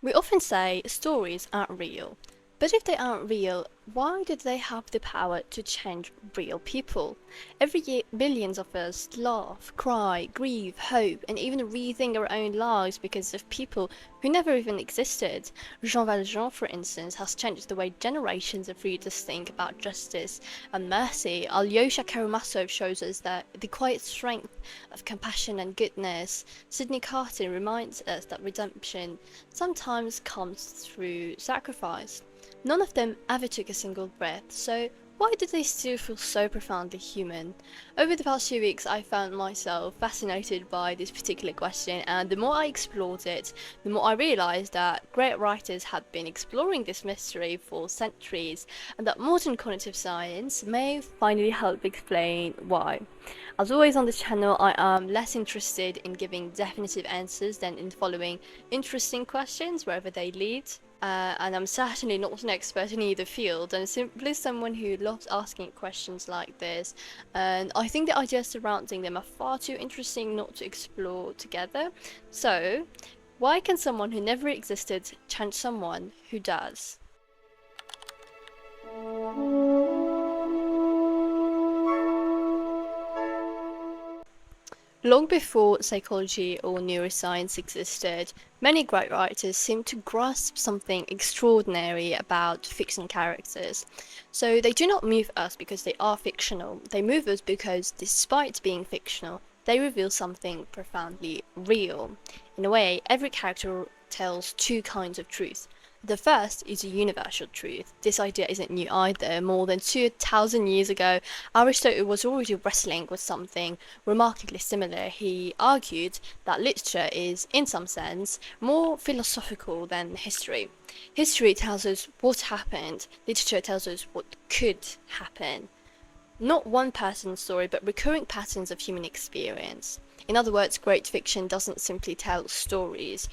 We often say stories aren't real, but if they aren't real, why do they have the power to change real people? Every year, billions of us laugh, cry, grieve, hope, and even rethink our own lives because of people who never even existed. Jean Valjean, for instance, has changed the way generations of readers think about justice and mercy. Alyosha Karamazov shows us that the quiet strength of compassion and goodness. Sidney Carton reminds us that redemption sometimes comes through sacrifice. None of them ever took a single breath, so why do they still feel so profoundly human? Over the past few weeks, I found myself fascinated by this particular question, and the more I explored it, the more I realised that great writers had been exploring this mystery for centuries, and that modern cognitive science may finally help explain why. As always on this channel, I am less interested in giving definitive answers than in following interesting questions wherever they lead. And I'm certainly not an expert in either field, and simply someone who loves asking questions like this. And I think the ideas surrounding them are far too interesting not to explore together. So, why can someone who never existed change someone who does? Long before psychology or neuroscience existed, many great writers seemed to grasp something extraordinary about fictional characters. So they do not move us because they are fictional, they move us because, despite being fictional, they reveal something profoundly real. In a way, every character tells two kinds of truth. The first is a universal truth. This idea isn't new either. More than 2,000 years ago, Aristotle was already wrestling with something remarkably similar. He argued that literature is, in some sense, more philosophical than history. History tells us what happened, literature tells us what could happen. Not one person's story, but recurring patterns of human experience. In other words, great fiction doesn't simply tell stories.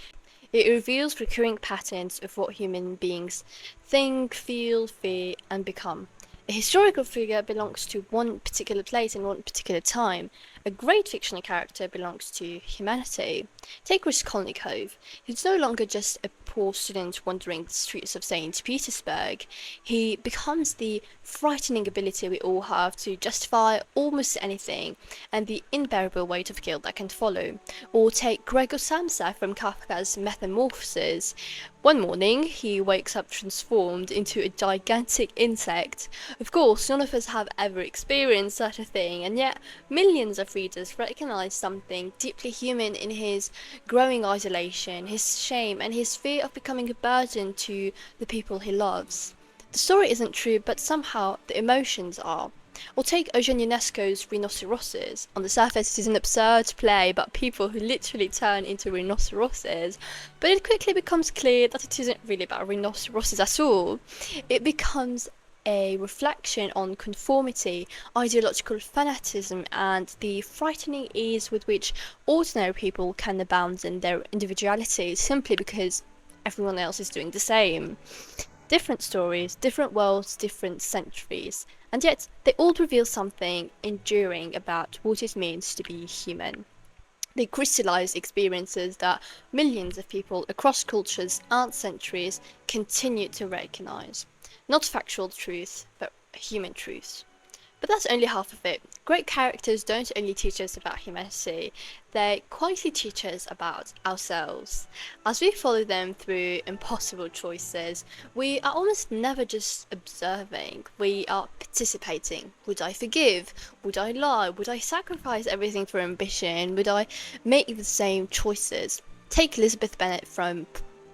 It reveals recurring patterns of what human beings think, feel, fear, and become. A historical figure belongs to one particular place and one particular time. A great fictional character belongs to humanity. Take Raskolnikov. He's no longer just a poor student wandering the streets of St. Petersburg. He becomes the frightening ability we all have to justify almost anything, and the unbearable weight of guilt that can follow. Or take Gregor Samsa from Kafka's Metamorphoses. One morning, he wakes up transformed into a gigantic insect. Of course, none of us have ever experienced such a thing, and yet millions of readers recognize something deeply human in his growing isolation, his shame, and his fear of becoming a burden to the people he loves. The story isn't true, but somehow the emotions are. Or take Ionesco's Rhinoceroses. On the surface, it is an absurd play about people who literally turn into rhinoceroses, but it quickly becomes clear that it isn't really about rhinoceroses at all. It becomes a reflection on conformity, ideological fanatism, and the frightening ease with which ordinary people can abandon their individuality simply because everyone else is doing the same. Different stories, different worlds, different centuries, and yet they all reveal something enduring about what it means to be human. They crystallize experiences that millions of people across cultures and centuries continue to recognize. Not factual truth, but human truth. But that's only half of it. Great characters don't only teach us about humanity, they quietly teach us about ourselves. As we follow them through impossible choices, we are almost never just observing, we are participating. Would I forgive? Would I lie? Would I sacrifice everything for ambition? Would I make the same choices? Take Elizabeth Bennet from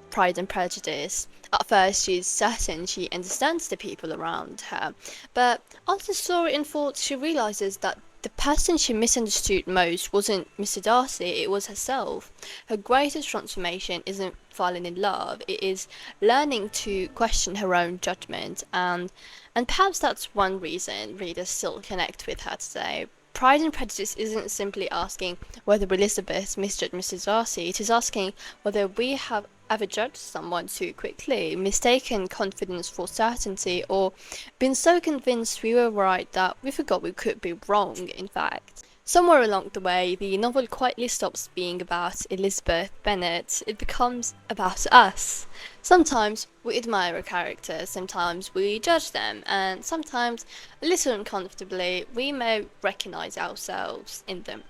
Pride and Prejudice. At first, she's certain she understands the people around her, but as the story unfolds, she realizes that the person she misunderstood most wasn't Mr. Darcy, it was herself. Her greatest transformation isn't falling in love, it is learning to question her own judgment, and perhaps that's one reason readers still connect with her today. Pride and Prejudice isn't simply asking whether Elizabeth misjudged Mr. Darcy, it is asking whether we have ever judged someone too quickly, mistaken confidence for certainty, or been so convinced we were right that we forgot we could be wrong, in fact. Somewhere along the way, the novel quietly stops being about Elizabeth Bennet. It becomes about us. Sometimes we admire a character, sometimes we judge them, and sometimes, a little uncomfortably, we may recognize ourselves in them.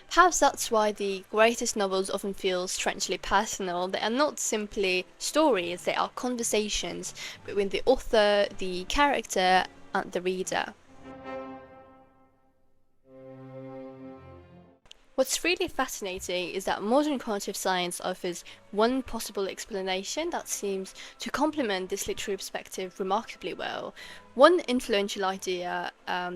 Perhaps that's why the greatest novels often feel strangely personal. They are not simply stories, they are conversations between the author, the character, and the reader. What's really fascinating is that modern cognitive science offers one possible explanation that seems to complement this literary perspective remarkably well. One influential idea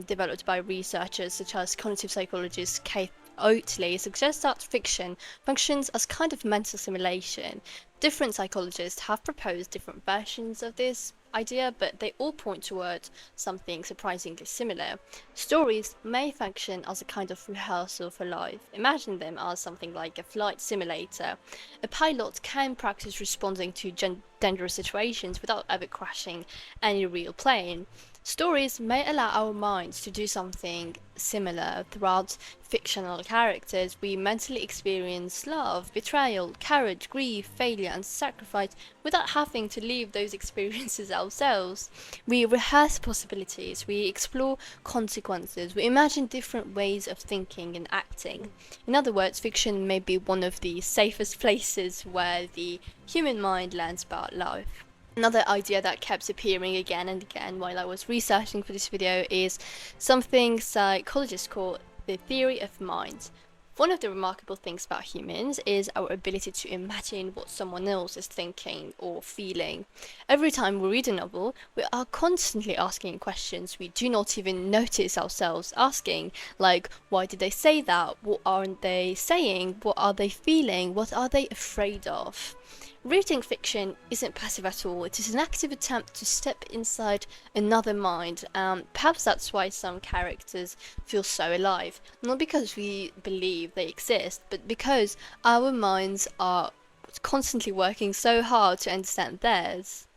developed by researchers such as cognitive psychologist Keith Oatley suggests that fiction functions as kind of mental simulation. Different psychologists have proposed different versions of this idea, but they all point towards something surprisingly similar. Stories may function as a kind of rehearsal for life. Imagine them as something like a flight simulator. A pilot can practice responding to dangerous situations without ever crashing any real plane. Stories may allow our minds to do something similar. Throughout fictional characters, we mentally experience love, betrayal, courage, grief, failure, and sacrifice without having to live those experiences ourselves. We rehearse possibilities, we explore consequences, we imagine different ways of thinking and acting. In other words, fiction may be one of the safest places where the human mind learns about life. Another idea that kept appearing again and again while I was researching for this video is something psychologists call the theory of mind. One of the remarkable things about humans is our ability to imagine what someone else is thinking or feeling. Every time we read a novel, we are constantly asking questions we do not even notice ourselves asking, like, why did they say that? What aren't they saying? What are they feeling? What are they afraid of? Reading fiction isn't passive at all. It is an active attempt to step inside another mind. Perhaps that's why some characters feel so alive. Not because we believe they exist, but because our minds are constantly working so hard to understand theirs.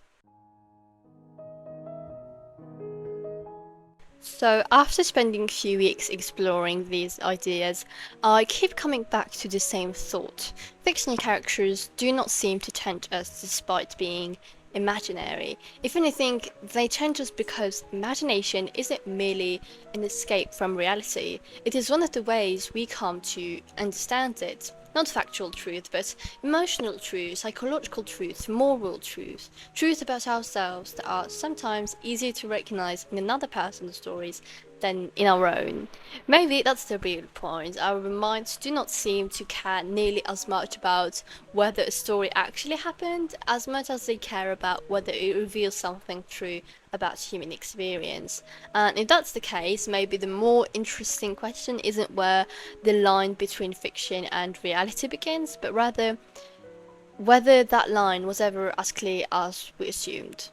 So, after spending a few weeks exploring these ideas, I keep coming back to the same thought. Fictional characters do not seem to tempt us despite being imaginary. If anything, they tempt us because imagination isn't merely an escape from reality, it is one of the ways we come to understand it. Not factual truth, but emotional truth, psychological truth, moral truth, truth about ourselves that are sometimes easier to recognize in another person's stories than in our own. Maybe that's the real point. Our minds do not seem to care nearly as much about whether a story actually happened as much as they care about whether it reveals something true about human experience. And if that's the case, maybe the more interesting question isn't where the line between fiction and reality begins, but rather whether that line was ever as clear as we assumed.